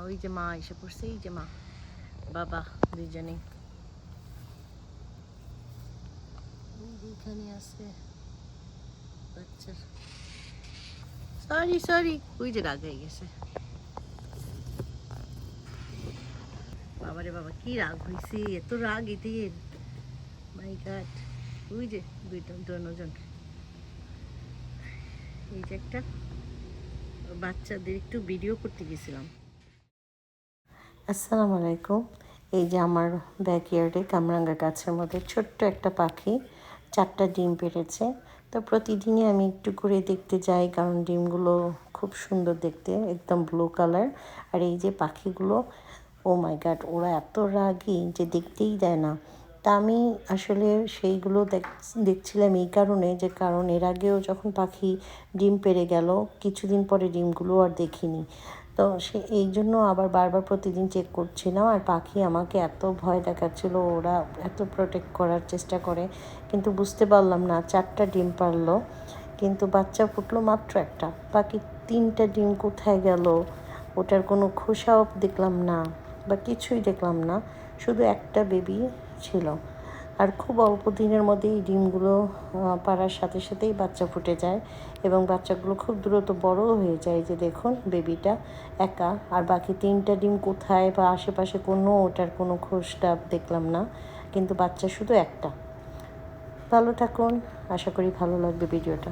ওই যে মা এসে পড়ছে, এই যে মা বাবা দুইজনেই এখানে আছে বাচ্চার। সরি সরি, ওই যে রাগ হয়ে গেছে। বাবারে বাবা, কি রাগ হয়েছে, এত রাগ এদের, মাই গড। ওই যে দুজন, এই যে একটা বাচ্চাদের একটু ভিডিও করতে গেছিলাম। আসসালামু আলাইকুম। এই যে আমার ব্যাকইয়ার্ডে কামরাঙ্গা গাছের মধ্যে ছোট্ট একটা পাখি 4টা ডিম পেড়েছে। তো প্রতিদিনই আমি একটু করে দেখতে যাই, কারণ ডিমগুলো খুব সুন্দর দেখতে, একদম ব্লু কালার। আর এই যে পাখিগুলো, ও মাই গড, ওরা এত রাগী যে দেখতেই দেয় না। তা আমি আসলে সেইগুলো দেখছিলাম এই কারণে, যে কারণ এর আগেও যখন পাখি ডিম পেড়ে গেল, কিছুদিন পরে ডিমগুলো আর দেখিনি। তো এই জন্য আবার বারবার প্রতিদিন চেক করছিলাম। আর পাখি আমাকে এত ভয় দেখাচ্ছিল, ওরা এত প্রোটেক্ট করার চেষ্টা করে, কিন্তু বুঝতে পারলাম না 4টা ডিম পারলো, কিন্তু বাচ্চা ফুটলো মাত্র একটা। বাকি 3টা ডিম কোথায় গেল, ওটার কোনো খোসাও দেখলাম না বা কিছুই দেখলাম না, শুধু একটা বেবি ছিল। আর খুব অল্প দিনের মধ্যেই ডিমগুলো পাড়ার সাথে সাথেই বাচ্চা ফুটে যায়, এবং বাচ্চাগুলো খুব দ্রুত বড়ও হয়ে যায়। যে দেখুন বেবিটা একা, আর বাকি 3টা ডিম কোথায় বা আশেপাশে কোনো ওটার কোনো খোঁজটা দেখলাম না, কিন্তু বাচ্চা শুধু একটা। ভালো থাকুন, আশা করি ভালো লাগবে ভিডিওটা।